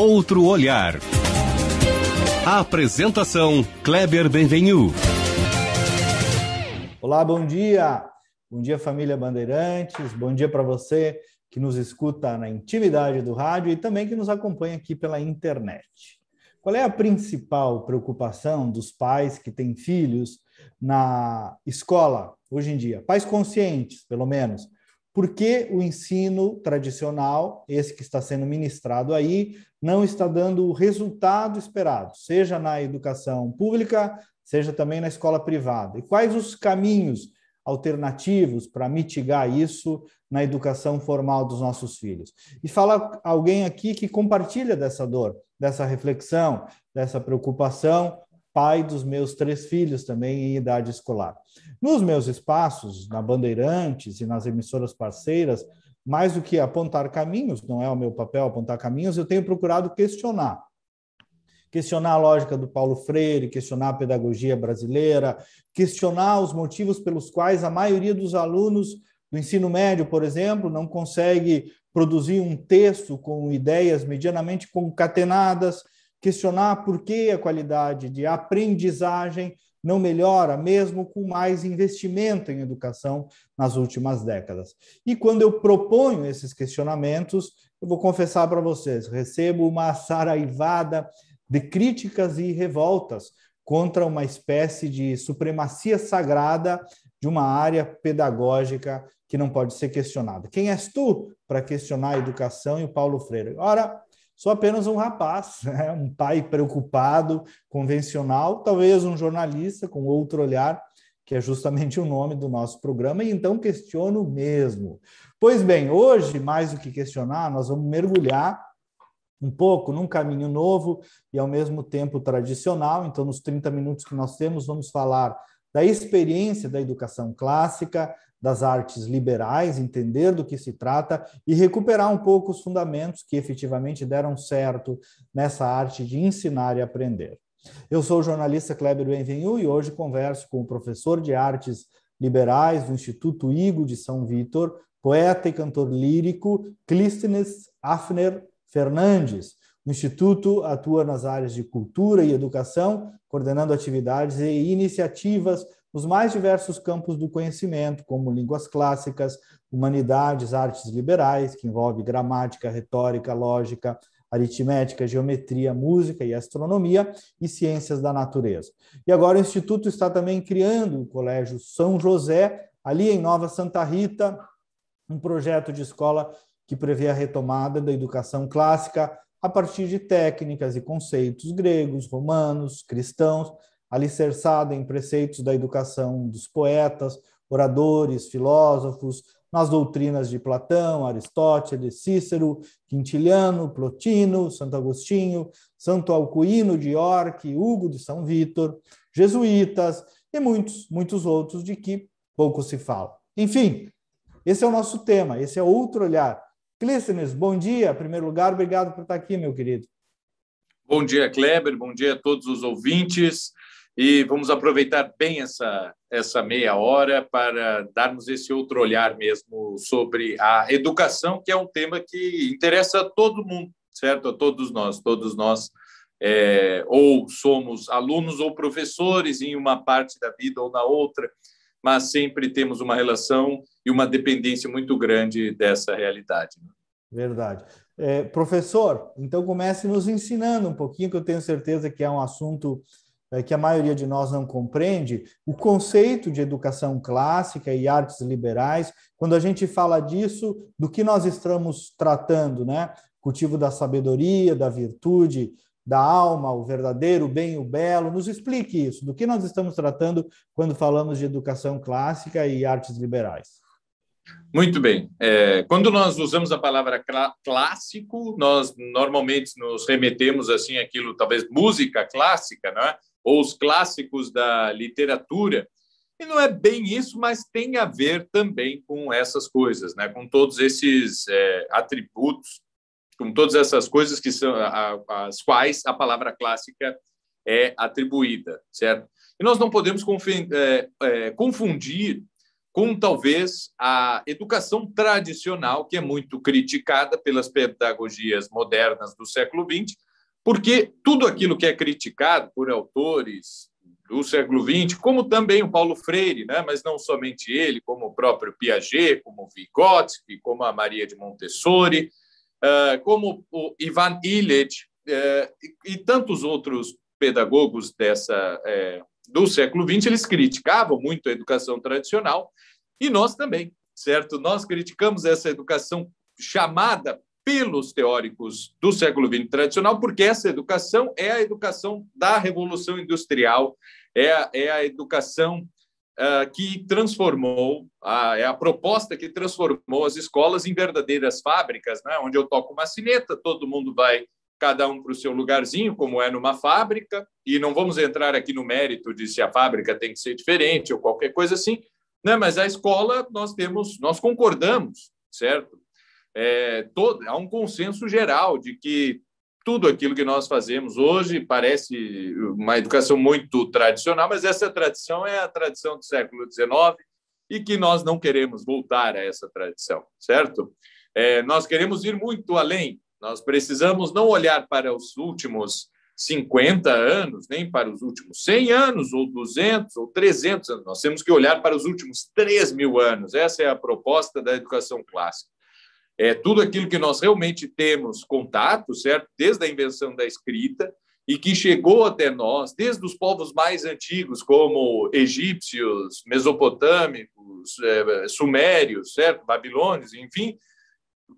Outro olhar. A apresentação Kleber Benvenu. Olá, bom dia. Bom dia, família Bandeirantes. Bom dia para você que nos escuta na intimidade do rádio e também que nos acompanha aqui pela internet. Qual é a principal preocupação dos pais que têm filhos na escola hoje em dia? Pais conscientes, pelo menos. Por que o ensino tradicional, esse que está sendo ministrado aí, não está dando o resultado esperado, seja na educação pública, seja também na escola privada? E quais os caminhos alternativos para mitigar isso na educação formal dos nossos filhos? E fala alguém aqui que compartilha dessa dor, dessa reflexão, dessa preocupação, pai dos meus 3 filhos também em idade escolar. Nos meus espaços, na Bandeirantes e nas emissoras parceiras, mais do que apontar caminhos, não é o meu papel apontar caminhos, eu tenho procurado questionar a lógica do Paulo Freire, questionar a pedagogia brasileira, questionar os motivos pelos quais a maioria dos alunos do ensino médio, por exemplo, não consegue produzir um texto com ideias medianamente concatenadas, questionar por que a qualidade de aprendizagem não melhora, mesmo com mais investimento em educação nas últimas décadas. E quando eu proponho esses questionamentos, eu vou confessar para vocês, recebo uma saraivada de críticas e revoltas contra uma espécie de supremacia sagrada de uma área pedagógica que não pode ser questionada. Quem és tu para questionar a educação e o Paulo Freire? Ora, sou apenas um rapaz, né? Um pai preocupado, convencional, talvez um jornalista com outro olhar, que é justamente o nome do nosso programa, e então questiono mesmo. Pois bem, hoje, mais do que questionar, nós vamos mergulhar um pouco num caminho novo e, ao mesmo tempo, tradicional. Então, nos 30 minutos que nós temos, vamos falar da experiência da educação clássica, das artes liberais, entender do que se trata e recuperar um pouco os fundamentos que efetivamente deram certo nessa arte de ensinar e aprender. Eu sou o jornalista Kleber Benvenu e hoje converso com o professor de artes liberais do Instituto Igo de São Vítor, poeta e cantor lírico Clístenes Hafner Fernandes. O Instituto atua nas áreas de cultura e educação, coordenando atividades e iniciativas nos mais diversos campos do conhecimento, como línguas clássicas, humanidades, artes liberais, que envolve gramática, retórica, lógica, aritmética, geometria, música e astronomia, e ciências da natureza. E agora o Instituto está também criando o Colégio São José, ali em Nova Santa Rita, um projeto de escola que prevê a retomada da educação clássica a partir de técnicas e conceitos gregos, romanos, cristãos, alicerçada em preceitos da educação dos poetas, oradores, filósofos, nas doutrinas de Platão, Aristóteles, Cícero, Quintiliano, Plotino, Santo Agostinho, Santo Alcuíno de York, Hugo de São Vítor, jesuítas e muitos outros de que pouco se fala. Enfim, esse é o nosso tema, esse é outro olhar. Clístenes, bom dia. Em primeiro lugar, obrigado por estar aqui, meu querido. Bom dia, Kleber. Bom dia a todos os ouvintes. E vamos aproveitar bem essa meia hora para darmos esse outro olhar mesmo sobre a educação, que é um tema que interessa a todo mundo, certo? A todos nós. Todos nós ou somos alunos ou professores em uma parte da vida ou na outra, mas sempre temos uma relação e uma dependência muito grande dessa realidade. Verdade. Professor, então comece nos ensinando um pouquinho, que eu tenho certeza que é um assunto que a maioria de nós não compreende, o conceito de educação clássica e artes liberais. Quando a gente fala disso, do que nós estamos tratando, né? Cultivo da sabedoria, da virtude, da alma, o verdadeiro, o bem e o belo. Nos explique isso, do que nós estamos tratando quando falamos de educação clássica e artes liberais. Muito bem. Quando nós usamos a palavra clássico, nós normalmente nos remetemos assim àquilo, talvez música clássica, não é? Ou os clássicos da literatura. E não é bem isso, mas tem a ver também com essas coisas, né? Com todos esses atributos, com todas essas coisas que são às quais a palavra clássica é atribuída, certo? E nós não podemos confundir com talvez a educação tradicional, que é muito criticada pelas pedagogias modernas do século XX, porque tudo aquilo que é criticado por autores do século XX, como também o Paulo Freire, né? Mas não somente ele, como o próprio Piaget, como o Vygotsky, como a Maria de Montessori, como o Ivan Illich e tantos outros pedagogos do século XX, eles criticavam muito a educação tradicional, e nós também, certo? Nós criticamos essa educação chamada pelos teóricos do século XX tradicional, porque essa educação é a educação da Revolução Industrial, é a educação que transformou, é a proposta que transformou as escolas em verdadeiras fábricas, né? Onde eu toco uma sineta, todo mundo vai, cada um para o seu lugarzinho, como é numa fábrica, e não vamos entrar aqui no mérito de se a fábrica tem que ser diferente ou qualquer coisa assim, né? Mas a escola nós concordamos, certo? Há um consenso geral de que tudo aquilo que nós fazemos hoje parece uma educação muito tradicional, mas essa tradição é a tradição do século XIX e que nós não queremos voltar a essa tradição, certo? Nós queremos ir muito além. Nós precisamos não olhar para os últimos 50 anos, nem para os últimos 100 anos, ou 200, ou 300 anos. Nós temos que olhar para os últimos 3.000 anos. Essa é a proposta da educação clássica. Tudo aquilo que nós realmente temos contato, certo? Desde a invenção da escrita, e que chegou até nós, desde os povos mais antigos, como egípcios, mesopotâmicos, sumérios, certo? Babilônios, enfim,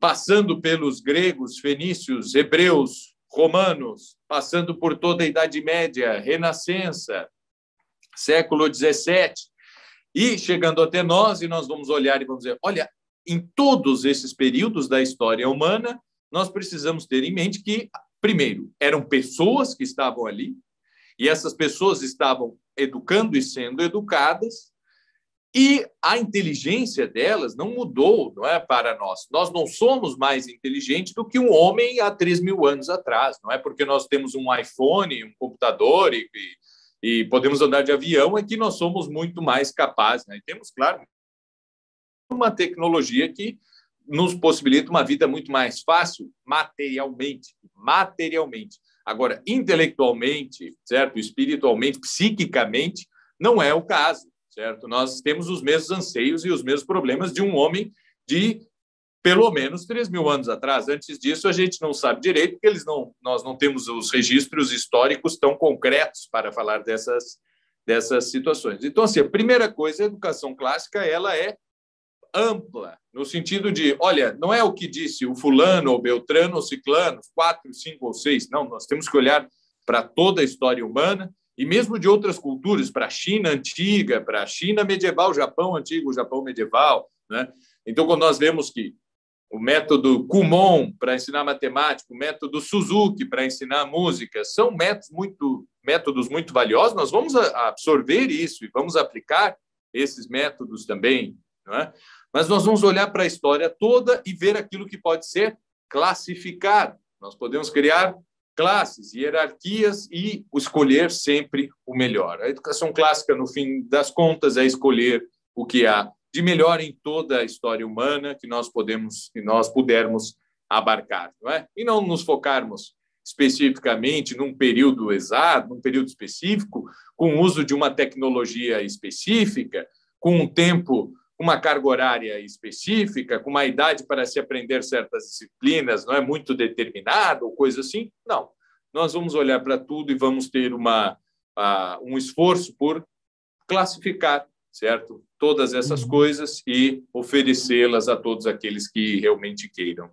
passando pelos gregos, fenícios, hebreus, romanos, passando por toda a Idade Média, Renascença, século XVII, e chegando até nós, e nós vamos olhar e vamos dizer, olha, em todos esses períodos da história humana, nós precisamos ter em mente que, primeiro, eram pessoas que estavam ali, e essas pessoas estavam educando e sendo educadas, e a inteligência delas não mudou, não é, para nós. Nós não somos mais inteligentes do que um homem há 3.000 anos atrás. Não é porque nós temos um iPhone, um computador e podemos andar de avião, é que nós somos muito mais capazes, né? E temos, claro, uma tecnologia que nos possibilita uma vida muito mais fácil materialmente. Agora, intelectualmente, certo? Espiritualmente, psiquicamente, não é o caso, certo? Nós temos os mesmos anseios e os mesmos problemas de um homem de pelo menos 3.000 anos atrás. Antes disso, a gente não sabe direito, porque nós não temos os registros históricos tão concretos para falar dessas situações. Então, assim, a primeira coisa, a educação clássica, ela é ampla, no sentido de, olha, não é o que disse o fulano, ou beltrano, ou ciclano, 4, 5 ou 6, não, nós temos que olhar para toda a história humana, e mesmo de outras culturas, para a China antiga, para a China medieval, Japão antigo, Japão medieval, né? Então, quando nós vemos que o método Kumon para ensinar matemática, o método Suzuki para ensinar música, são métodos muito valiosos, nós vamos absorver isso e vamos aplicar esses métodos também, não é? Mas nós vamos olhar para a história toda e ver aquilo que pode ser classificado. Nós podemos criar classes, hierarquias e escolher sempre o melhor. A educação clássica, no fim das contas, é escolher o que há de melhor em toda a história humana que nós pudermos abarcar, não é? E não nos focarmos especificamente num período exato, num período específico, com o uso de uma tecnologia específica, com um tempo, uma carga horária específica, com uma idade para se aprender certas disciplinas, não é muito determinada ou coisa assim. Não. Nós vamos olhar para tudo e vamos ter um esforço por classificar, certo? Todas essas coisas e oferecê-las a todos aqueles que realmente queiram.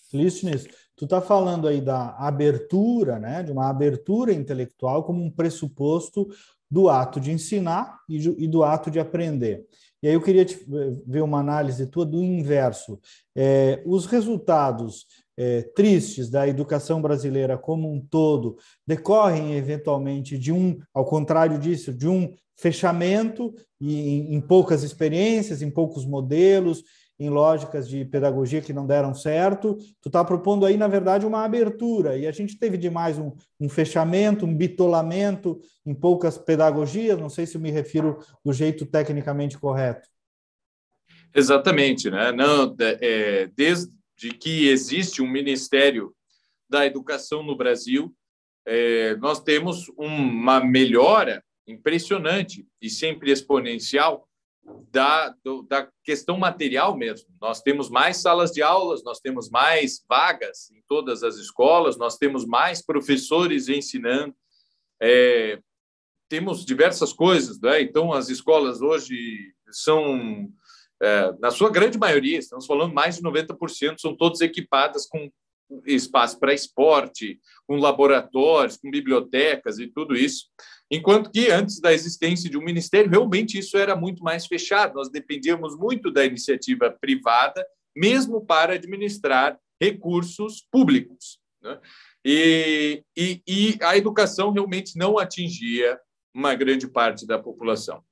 Clístenes, tu está falando aí da abertura, né, de uma abertura intelectual como um pressuposto do ato de ensinar e do ato de aprender. E aí eu queria ver uma análise tua do inverso. Os resultados tristes da educação brasileira como um todo decorrem eventualmente ao contrário disso, de um fechamento em poucas experiências, em poucos modelos, em lógicas de pedagogia que não deram certo. Tu está propondo aí, na verdade, uma abertura, e a gente teve demais um fechamento, um bitolamento em poucas pedagogias, não sei se eu me refiro do jeito tecnicamente correto. Exatamente, né? Não, desde que existe um Ministério da Educação no Brasil, nós temos uma melhora impressionante e sempre exponencial da questão material mesmo. Nós temos mais salas de aulas, nós temos mais vagas em todas as escolas, nós temos mais professores ensinando, temos diversas coisas, né? Então, as escolas hoje são, na sua grande maioria, estamos falando mais de 90%, são todas equipadas com espaço para esporte, com laboratórios, com bibliotecas e tudo isso. Enquanto que, antes da existência de um ministério, realmente isso era muito mais fechado. Nós dependíamos muito da iniciativa privada, mesmo para administrar recursos públicos, né? E a educação realmente não atingia uma grande parte da população.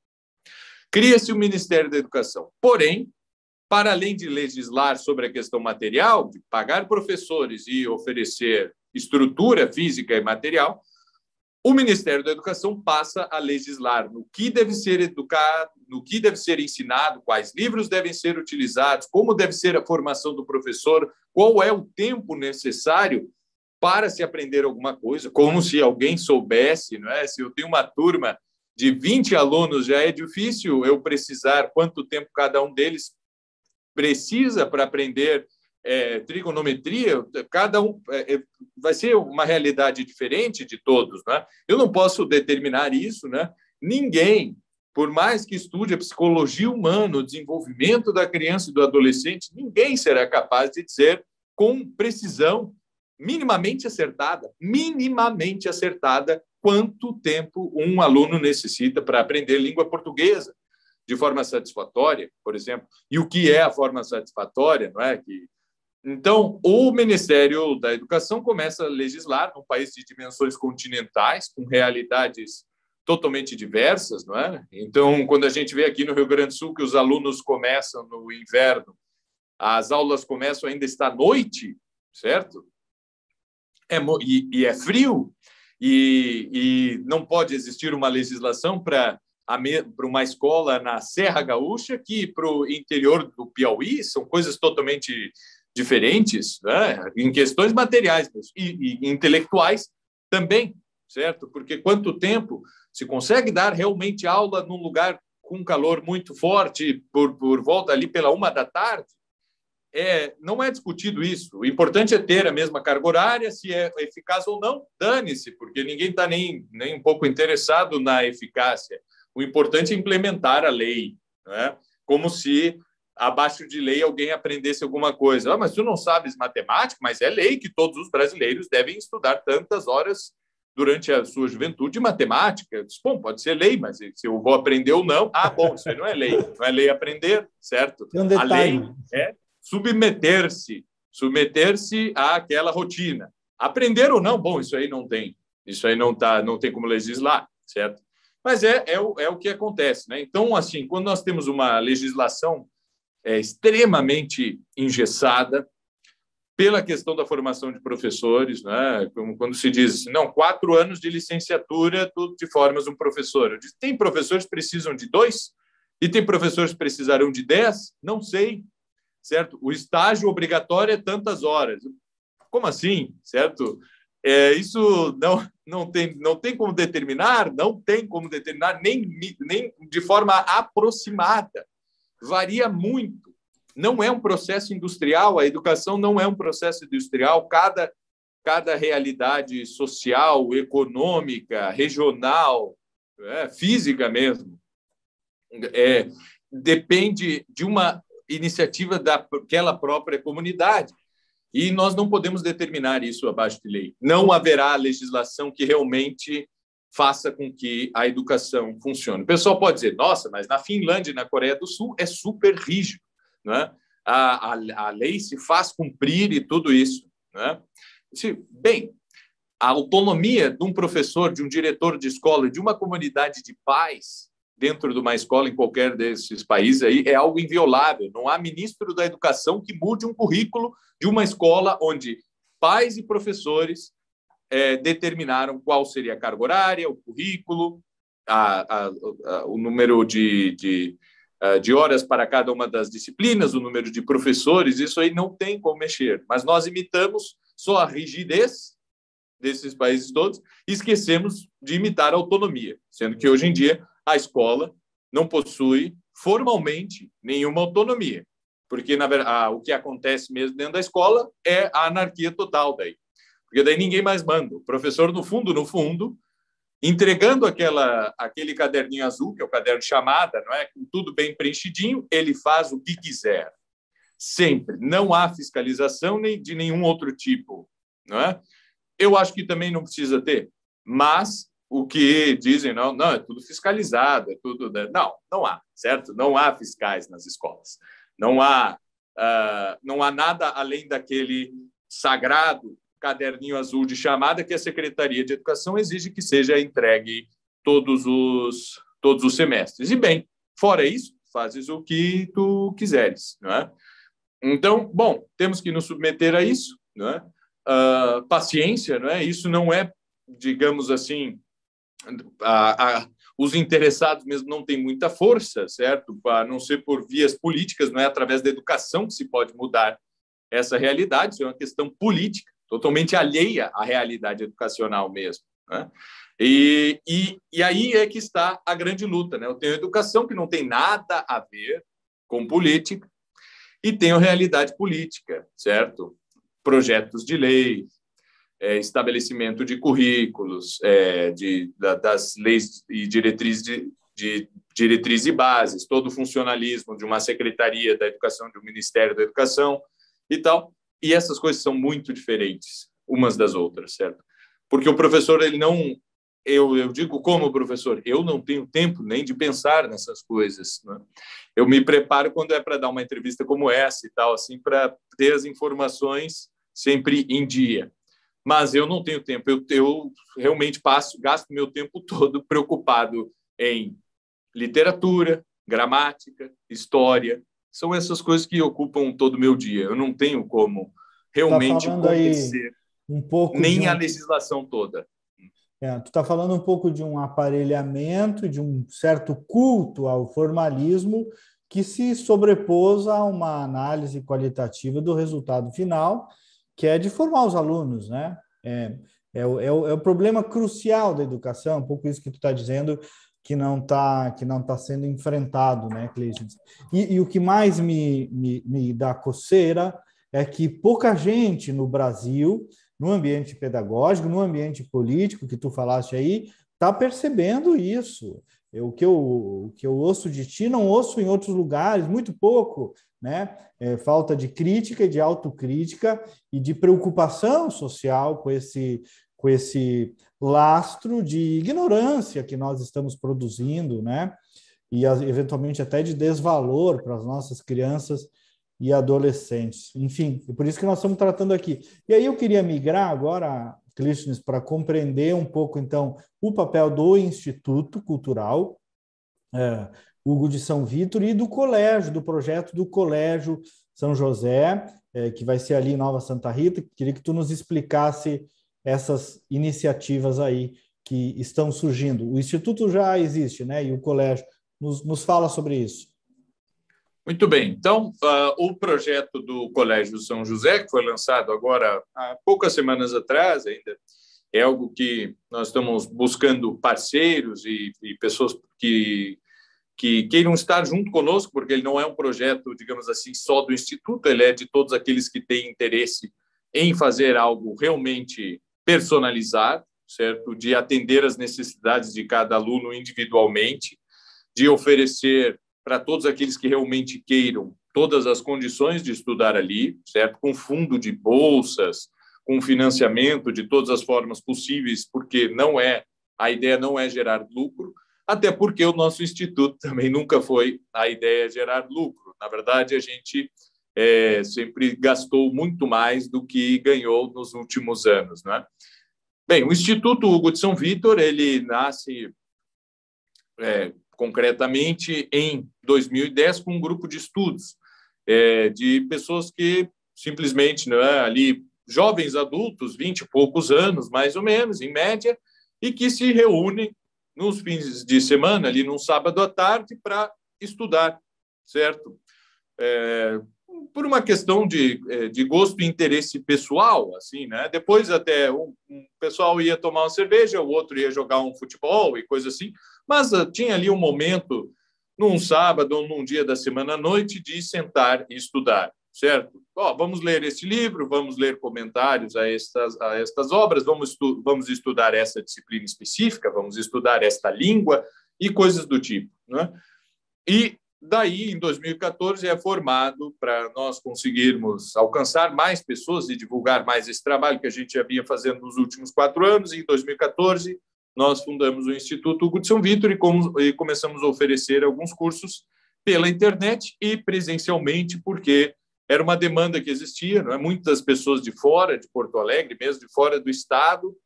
Cria-se o Ministério da Educação. Porém, para além de legislar sobre a questão material, de pagar professores e oferecer estrutura física e material, o Ministério da Educação passa a legislar no que deve ser educado, no que deve ser ensinado, quais livros devem ser utilizados, como deve ser a formação do professor, qual é o tempo necessário para se aprender alguma coisa, como se alguém soubesse, não é? Se eu tenho uma turma de 20 alunos, já é difícil eu precisar quanto tempo cada um deles precisa para aprender trigonometria. Cada um vai ser uma realidade diferente de todos, né? Eu não posso determinar isso, né? Ninguém, por mais que estude a psicologia humana, o desenvolvimento da criança e do adolescente, ninguém será capaz de dizer com precisão minimamente acertada, quanto tempo um aluno necessita para aprender língua portuguesa de forma satisfatória, por exemplo. E o que é a forma satisfatória, não é? Então, o Ministério da Educação começa a legislar num país de dimensões continentais, com realidades totalmente diversas, não é? Então, quando a gente vê aqui no Rio Grande do Sul que os alunos começam no inverno, as aulas começam ainda está à noite, certo? E é frio, e não pode existir uma legislação para uma escola na Serra Gaúcha que para o interior do Piauí. São coisas totalmente diferentes, né? Em questões materiais e intelectuais também, certo? Porque quanto tempo se consegue dar realmente aula num lugar com calor muito forte por volta ali pela 1 da tarde? Não é discutido isso. O importante é ter a mesma carga horária, se é eficaz ou não, dane-se, porque ninguém está nem um pouco interessado na eficácia. O importante é implementar a lei, né? Como se abaixo de lei alguém aprendesse alguma coisa. Mas tu não sabes matemática, mas é lei que todos os brasileiros devem estudar tantas horas durante a sua juventude de matemática. Bom, pode ser lei, mas se eu vou aprender ou não, bom, isso aí não é lei. Não é lei aprender, certo? A lei é submeter-se àquela rotina. Aprender ou não, bom, isso aí não tem. Isso aí não tem como legislar, certo? Mas é o que acontece, né? Então, assim, quando nós temos uma legislação extremamente engessada pela questão da formação de professores, né? Como quando se diz, não, 4 anos de licenciatura, tu te formas um professor. Eu disse, tem professores que precisam de 2 e tem professores que precisarão de 10? Não sei, certo? O estágio obrigatório é tantas horas. Como assim, certo? Isso não tem como determinar, nem de forma aproximada. Varia muito. Não é um processo industrial, a educação não é um processo industrial. Cada realidade social, econômica, regional, física mesmo, depende de uma iniciativa daquela própria comunidade. E nós não podemos determinar isso abaixo de lei. Não haverá legislação que realmente faça com que a educação funcione. O pessoal pode dizer, nossa, mas na Finlândia e na Coreia do Sul é super rígido, né? A lei se faz cumprir e tudo isso, né? Bem, a autonomia de um professor, de um diretor de escola, de uma comunidade de pais dentro de uma escola em qualquer desses países aí é algo inviolável. Não há ministro da educação que mude um currículo de uma escola onde pais e professores determinaram qual seria a carga horária, o currículo, o número de de horas para cada uma das disciplinas, o número de professores, isso aí não tem como mexer. Mas nós imitamos só a rigidez desses países todos e esquecemos de imitar a autonomia, sendo que hoje em dia a escola não possui formalmente nenhuma autonomia, porque na verdade o que acontece mesmo dentro da escola é a anarquia total daí, porque daí ninguém mais manda. O professor, no fundo, entregando aquele caderninho azul, que é o caderno de chamada, não é? Com tudo bem preenchidinho, ele faz o que quiser. Sempre. Não há fiscalização nem de nenhum outro tipo, não é? Eu acho que também não precisa ter, mas o que dizem, não, é tudo fiscalizado, é tudo... Não há, certo? Não há fiscais nas escolas. Não há nada além daquele sagrado caderninho azul de chamada que a Secretaria de Educação exige que seja entregue todos os semestres. E, bem, fora isso, fazes o que tu quiseres, não é? Então, bom, temos que nos submeter a isso, não é? Paciência, não é? Isso não é, digamos assim, os interessados mesmo não têm muita força, certo? A não ser por vias políticas, não é através da educação que se pode mudar essa realidade, isso é uma questão política, totalmente alheia à realidade educacional mesmo, né? E aí é que está a grande luta, né? Eu tenho educação que não tem nada a ver com política e tenho realidade política, certo? Projetos de lei, estabelecimento de currículos, das leis e diretrizes e bases, todo o funcionalismo de uma Secretaria da Educação, de um Ministério da Educação e tal. E essas coisas são muito diferentes umas das outras, certo? Porque o professor, ele não... Eu digo como professor, eu não tenho tempo nem de pensar nessas coisas, né? Eu me preparo quando é para dar uma entrevista como essa e tal, assim, para ter as informações sempre em dia. Mas eu não tenho tempo. Eu realmente gasto meu tempo todo preocupado em literatura, gramática, história. São essas coisas que ocupam todo o meu dia. Eu não tenho como realmente conhecer nem a legislação toda. Tu está falando um pouco de um aparelhamento, de um certo culto ao formalismo que se sobrepôs a uma análise qualitativa do resultado final, que é de formar os alunos, né? É o problema crucial da educação, um pouco isso que tu está dizendo, que não tá sendo enfrentado, né, Cleiton? E o que mais me dá coceira é que pouca gente no Brasil, no ambiente pedagógico, no ambiente político, que tu falaste aí, está percebendo isso. O que eu ouço de ti, não ouço em outros lugares, muito pouco, né? Falta de crítica, de autocrítica e de preocupação social com esse lastro de ignorância que nós estamos produzindo, né? E eventualmente até de desvalor para as nossas crianças e adolescentes. Enfim, é por isso que nós estamos tratando aqui. E aí eu queria migrar agora, Clístenes, para compreender um pouco, então, o papel do Instituto Cultural Hugo de São Vítor e do colégio, do projeto do Colégio São José, que vai ser ali em Nova Santa Rita. Queria que tu nos explicasse essas iniciativas aí que estão surgindo. O Instituto já existe, né? E o colégio nos fala sobre isso. Muito bem. Então, o projeto do Colégio São José, que foi lançado agora há poucas semanas atrás ainda, é algo que nós estamos buscando parceiros e pessoas que queiram estar junto conosco, porque ele não é um projeto, digamos assim, só do Instituto, ele é de todos aqueles que têm interesse em fazer algo realmente personalizado, certo? De atender às necessidades de cada aluno individualmente, de oferecer para todos aqueles que realmente queiram todas as condições de estudar ali, certo? Com fundo de bolsas, com financiamento de todas as formas possíveis, porque a ideia não é gerar lucro, até porque o nosso instituto também nunca foi a ideia gerar lucro. Na verdade, a gente sempre gastou muito mais do que ganhou nos últimos anos, né? Bem, o Instituto Hugo de São Vítor, ele nasce concretamente em 2010 com um grupo de estudos de pessoas que simplesmente, ali, jovens adultos, 20 e poucos anos, mais ou menos, em média, e que se reúnem nos fins de semana, ali num sábado à tarde, para estudar certo? Por uma questão de gosto e interesse pessoal, assim, né? Depois até um pessoal ia tomar uma cerveja, o outro ia jogar um futebol e coisa assim, mas tinha ali um momento, num sábado ou num dia da semana à noite, de sentar e estudar, certo? Vamos ler este livro, vamos ler comentários a estas obras, vamos estudar essa disciplina específica, vamos estudar esta língua e coisas do tipo, né? E daí, em 2014, é formado para nós conseguirmos alcançar mais pessoas e divulgar mais esse trabalho que a gente já vinha fazendo nos últimos 4 anos. E em 2014, nós fundamos o Instituto Hugo de São Vítor e começamos a oferecer alguns cursos pela internet e presencialmente, porque era uma demanda que existia, não é? Muitas pessoas de fora de Porto Alegre, mesmo de fora do estado,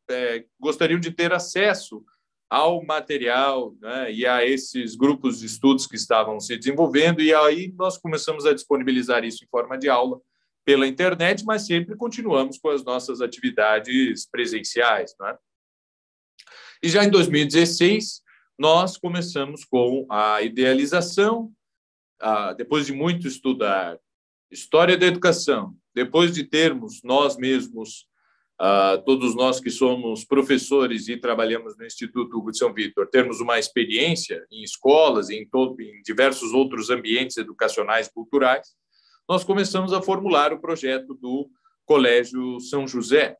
gostariam de ter acesso ao material, né, e a esses grupos de estudos que estavam se desenvolvendo, e aí nós começamos a disponibilizar isso em forma de aula pela internet, mas sempre continuamos com as nossas atividades presenciais, né? E já em 2016, nós começamos com a idealização, depois de muito estudar história da educação, depois de termos nós mesmos, todos nós que somos professores e trabalhamos no Instituto Hugo de São Vítor, termos uma experiência em escolas e em diversos outros ambientes educacionais e culturais, nós começamos a formular o projeto do Colégio São José.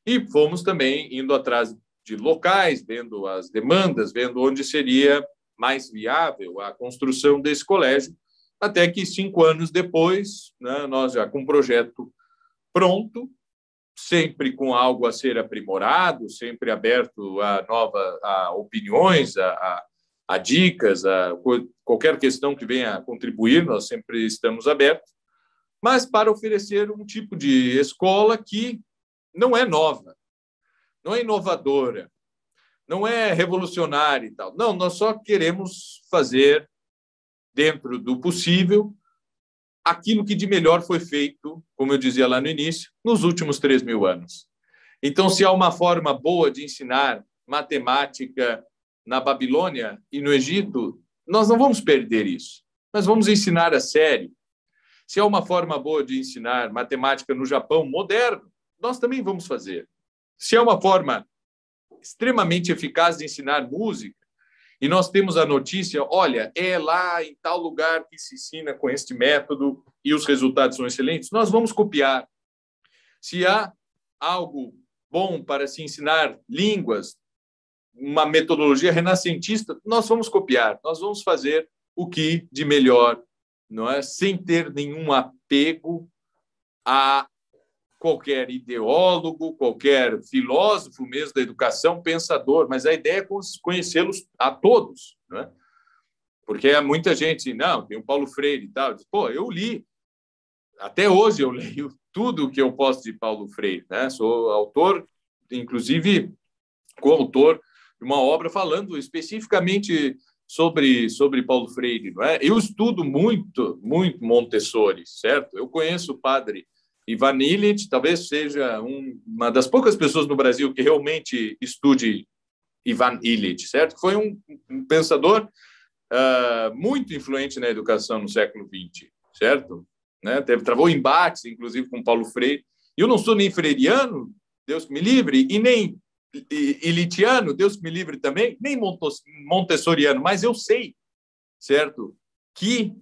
E fomos também indo atrás de locais, vendo as demandas, vendo onde seria mais viável a construção desse colégio, até que 5 anos depois, né, nós já com o projeto pronto, sempre com algo a ser aprimorado, sempre aberto a opiniões, a dicas, a qualquer questão que venha a contribuir, nós sempre estamos abertos, mas para oferecer um tipo de escola que não é nova, não é inovadora, não é revolucionária e tal. Não, nós só queremos fazer, dentro do possível, aquilo que de melhor foi feito, como eu dizia lá no início, nos últimos 3.000 anos. Então, se há uma forma boa de ensinar matemática na Babilônia e no Egito, nós não vamos perder isso. Nós vamos ensinar a sério. Se há uma forma boa de ensinar matemática no Japão moderno, nós também vamos fazer. Se há uma forma extremamente eficaz de ensinar música, e nós temos a notícia, olha, é lá em tal lugar que se ensina com este método e os resultados são excelentes, nós vamos copiar. Se há algo bom para se ensinar línguas, uma metodologia renascentista, nós vamos copiar, nós vamos fazer o que de melhor, não é? Sem ter nenhum apego a qualquer ideólogo, qualquer filósofo mesmo da educação, pensador, mas a ideia é conhecê-los a todos, né? Porque há muita gente, não, tem o Paulo Freire e tal, pô, eu li, até hoje eu leio tudo o que eu posso de Paulo Freire, né? Sou autor, inclusive coautor de uma obra falando especificamente sobre Paulo Freire, não é? Eu estudo muito Montessori, certo? Eu conheço o padre Ivan Illich, talvez seja uma das poucas pessoas no Brasil que realmente estude Ivan Illich, certo? Foi um pensador muito influente na educação no século XX, certo? Né? Travou embates, inclusive, com Paulo Freire. Eu não sou nem freiriano, Deus que me livre, e nem ilitiano, Deus que me livre também, nem montessoriano, mas eu sei, certo, que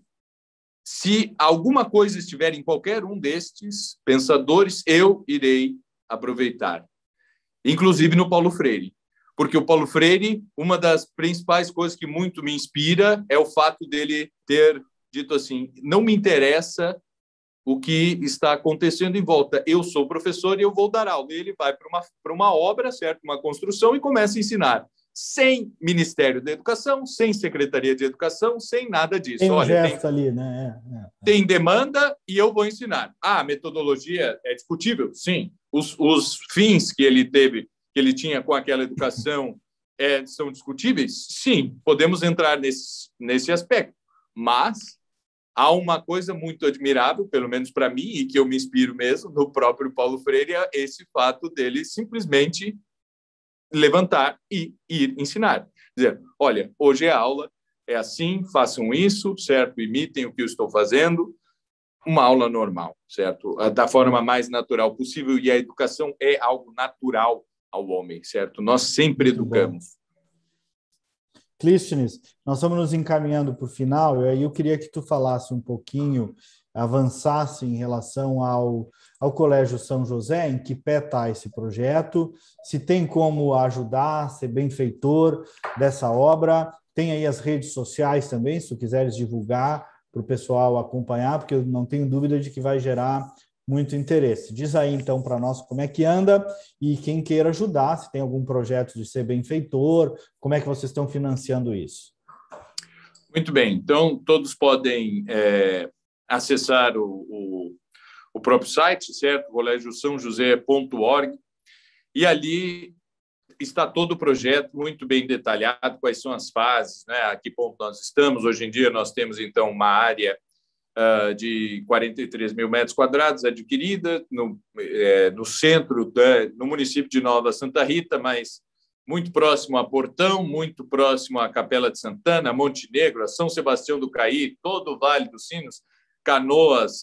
se alguma coisa estiver em qualquer um destes pensadores, eu irei aproveitar, inclusive no Paulo Freire, porque o Paulo Freire, uma das principais coisas que muito me inspira é o fato dele ter dito assim, não me interessa o que está acontecendo em volta, eu sou professor e eu vou dar aula. E ele vai para uma obra, certo? Uma construção e começa a ensinar. Sem Ministério da Educação, sem Secretaria de Educação, sem nada disso. Tem um gesto ali, né? Tem demanda e eu vou ensinar. A metodologia é discutível? Sim. Os fins que ele tinha com aquela educação são discutíveis? Sim. Podemos entrar nesse aspecto. Mas há uma coisa muito admirável, pelo menos para mim, e que eu me inspiro mesmo no próprio Paulo Freire, é esse fato dele simplesmente levantar e ir ensinar. Dizer, olha, hoje é aula é assim, façam isso, certo? Imitem o que eu estou fazendo. Uma aula normal, certo? Da forma mais natural possível, e a educação é algo natural ao homem, certo? Nós sempre educamos. Clístenes, nós estamos nos encaminhando para o final, e aí eu queria que tu falasse um pouquinho, avançasse em relação ao Colégio São José, em que pé está esse projeto, se tem como ajudar, ser benfeitor dessa obra, tem aí as redes sociais também, se tu quiseres divulgar para o pessoal acompanhar, porque eu não tenho dúvida de que vai gerar muito interesse. Diz aí, então, para nós como é que anda e quem queira ajudar, se tem algum projeto de ser benfeitor, como é que vocês estão financiando isso? Muito bem. Então, todos podem acessar o próprio site, certo? colégiosaojosé.org, e ali está todo o projeto muito bem detalhado, quais são as fases, né? A que ponto nós estamos. Hoje em dia, nós temos, então, uma área de 43 mil metros quadrados adquirida no centro, no município de Nova Santa Rita, mas muito próximo a Portão, muito próximo à Capela de Santana, Montenegro, a São Sebastião do Caí, todo o Vale dos Sinos, Canoas,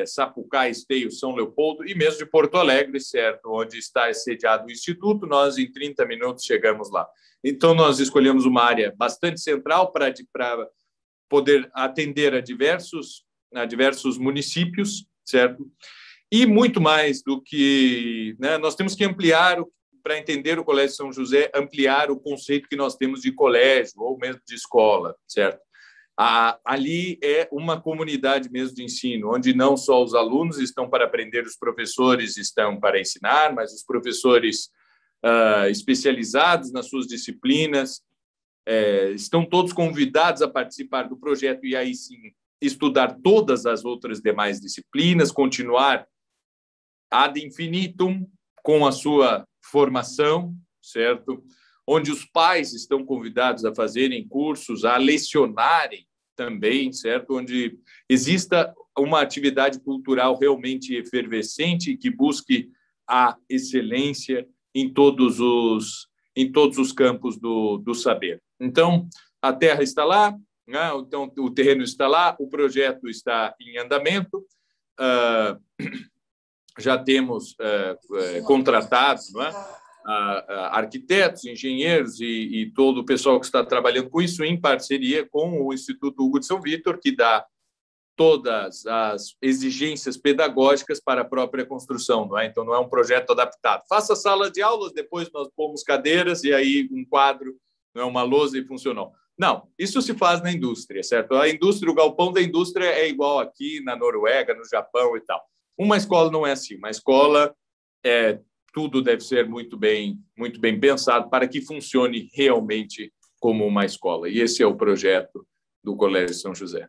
Sapucaí, Esteio, São Leopoldo e mesmo de Porto Alegre, certo? Onde está sediado o Instituto, nós em 30 minutos chegamos lá. Então, nós escolhemos uma área bastante central para poder atender a diversos municípios, certo? E muito mais do que... né, nós temos que ampliar, para entender o Colégio São José, ampliar o conceito que nós temos de colégio ou mesmo de escola, certo? Ali é uma comunidade mesmo de ensino, onde não só os alunos estão para aprender, os professores estão para ensinar, mas os professores especializados nas suas disciplinas, estão todos convidados a participar do projeto e aí sim estudar todas as outras demais disciplinas, continuar ad infinitum com a sua formação, certo? Onde os pais estão convidados a fazerem cursos, a lecionarem também, certo? Onde exista uma atividade cultural realmente efervescente que busque a excelência em todos os campos do saber. Então, a terra está lá, né? Então, o terreno está lá, o projeto está em andamento, já temos contratados, não é? Arquitetos, engenheiros e todo o pessoal que está trabalhando com isso em parceria com o Instituto Hugo de São Vítor, que dá todas as exigências pedagógicas para a própria construção, não é? Então, não é um projeto adaptado. Faça sala de aulas, depois nós pomos cadeiras e aí um quadro, não é uma lousa e funcionou. Não, isso se faz na indústria, certo? A indústria, o galpão da indústria é igual aqui na Noruega, no Japão e tal. Uma escola não é assim. Uma escola, tudo deve ser muito bem pensado para que funcione realmente como uma escola. E esse é o projeto do Colégio São José.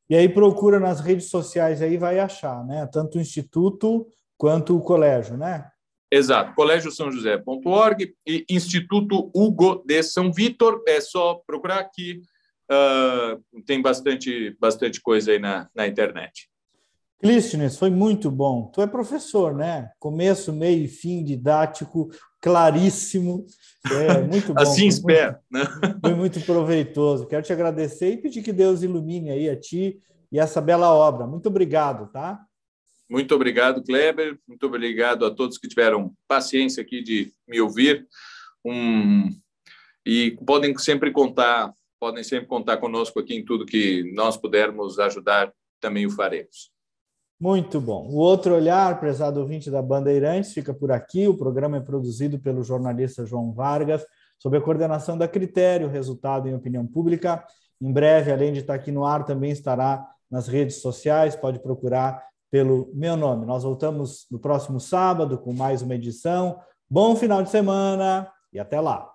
E aí procura nas redes sociais, aí vai achar, né? Tanto o Instituto quanto o colégio, né? Exato, colégiosaojosé.org e Instituto Hugo de São Vítor, é só procurar aqui, tem bastante coisa aí na internet. Clístenes, foi muito bom. Tu é professor, né? Começo, meio e fim, didático, claríssimo. Muito bom. Assim espero. Foi muito proveitoso. Quero te agradecer e pedir que Deus ilumine aí a ti e essa bela obra. Muito obrigado, tá? Muito obrigado, Kleber. Muito obrigado a todos que tiveram paciência aqui de me ouvir. E podem sempre contar conosco aqui em tudo que nós pudermos ajudar, também o faremos. Muito bom. O Outro Olhar, prezado ouvinte da Bandeirantes, fica por aqui. O programa é produzido pelo jornalista João Vargas, sob a coordenação da Critério, resultado em opinião pública. Em breve, além de estar aqui no ar, também estará nas redes sociais, pode procurar pelo meu nome. Nós voltamos no próximo sábado com mais uma edição. Bom final de semana e até lá.